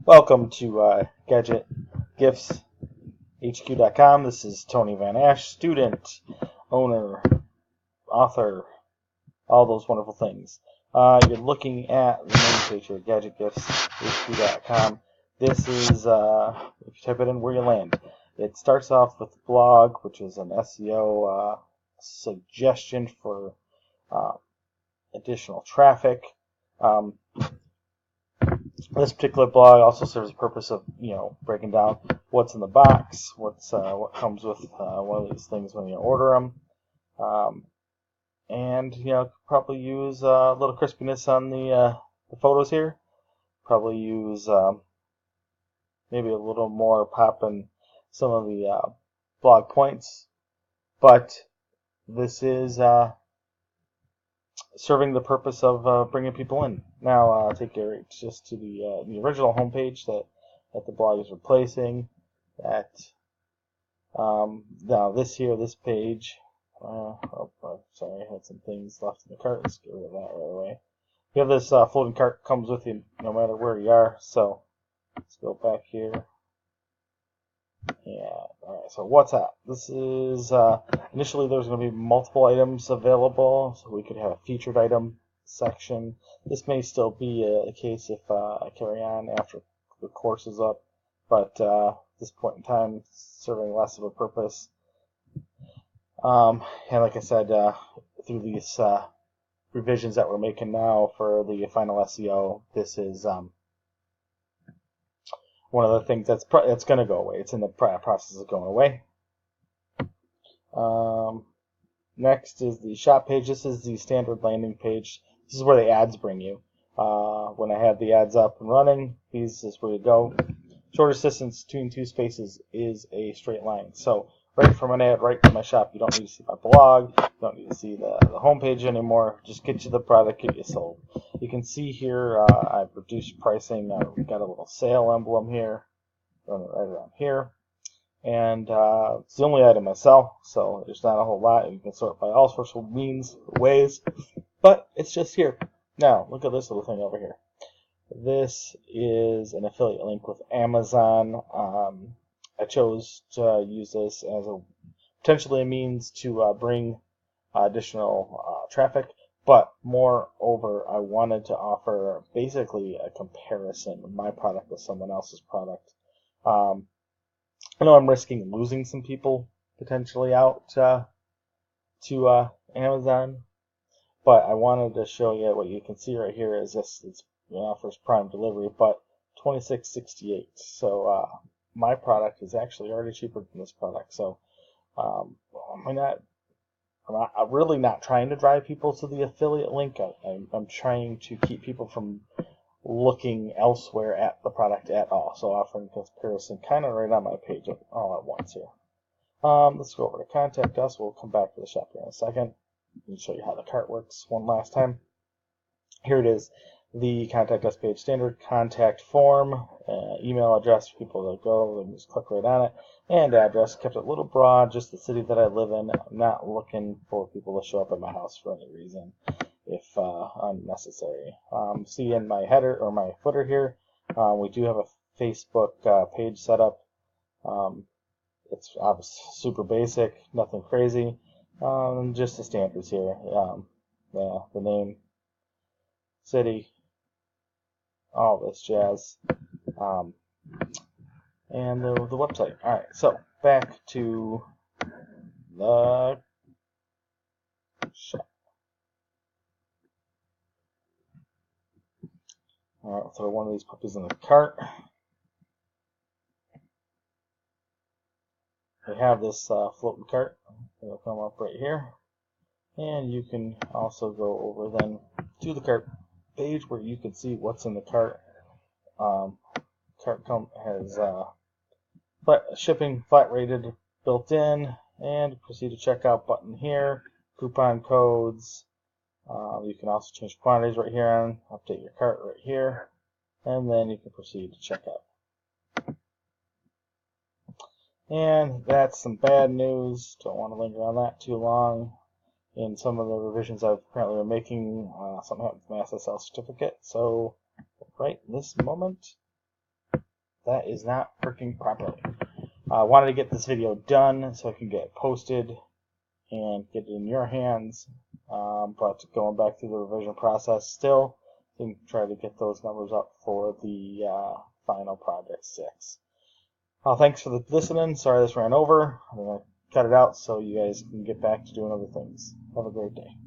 Welcome to GadgetGiftsHQ.com. This is Tony Van Ash, student, owner, author, all those wonderful things. You're looking at the main page here, GadgetGiftsHQ.com. This is, if you type it in, where you land. It starts off with the blog, which is an SEO suggestion for additional traffic. This particular blog also serves the purpose of, breaking down what's in the box, what comes with one of these things when you order them, and probably use a little crispiness on the photos here. Probably use maybe a little more pop in some of the blog points, but this is serving the purpose of bringing people in. Now I'll take you right just to the original homepage that the blog is replacing. Now this page. Sorry, I had some things left in the cart. Let's get rid of that right away. You have this floating cart comes with you no matter where you are. So let's go back here. Yeah, alright, so what's that? This is, initially there's going to be multiple items available, so we could have a featured item section. This may still be a case if I carry on after the course is up, but at this point in time, it's serving less of a purpose. And like I said, through these revisions that we're making now for the final SEO, this is one of the things that's going to go away. It's in the process of going away. Next is the shop page. This is the standard landing page. This is where the ads bring you. When I have the ads up and running, this is where you go. Shortest distance between two spaces is a straight line. So right from an ad right to my shop, you don't need to see my blog. You don't need to see the homepage anymore. Just get you the product, get you sold. You can see here I've reduced pricing. We've got a little sale emblem here, running right around here. And it's the only item I sell, so there's not a whole lot. You can sort by all sorts of ways, but it's just here. Now, look at this little thing over here. This is an affiliate link with Amazon. I chose to use this as potentially a means to bring additional traffic, but moreover, I wanted to offer basically a comparison of my product with someone else's product. I know I'm risking losing some people potentially out to Amazon, but I wanted to show you what you can see right here is this. It offers Prime delivery, but $26.68. So my product is actually already cheaper than this product. So I'm really not trying to drive people to the affiliate link. I'm trying to keep people from looking elsewhere at the product at all. So offering comparison kind of right on my page all at once here. Let's go over to contact us. We'll come back to the shop here in a second and show you how the cart works one last time. Here it is, the contact us page, standard contact form, email address for people to go and just click right on it, and address. Kept it a little broad, just the city that I live in. I'm not looking for people to show up at my house for any reason, if unnecessary. See in my header or my footer here, we do have a Facebook page set up. It's obviously super basic, nothing crazy, just the standards here. The name, city, all this jazz, and the website. All right, so back to the shop. All right, throw one of these puppies in the cart. We have this floating cart. It'll come up right here, and you can also go over then to the cart page where you can see what's in the cart. Cart has shipping flat rated built in, and proceed to checkout button here. Coupon codes. You can also change quantities right here on, update your cart right here, and then you can proceed to checkout. And that's some bad news. Don't want to linger on that too long. In some of the revisions I've currently been making, something happened with my SSL certificate. So right this moment, that is not working properly. I wanted to get this video done so I can get it posted and get it in your hands, but going back through the revision process still, so you can try to get those numbers up for the final Project 6. Thanks for listening. Sorry this ran over. I'm going to cut it out so you guys can get back to doing other things. Have a great day.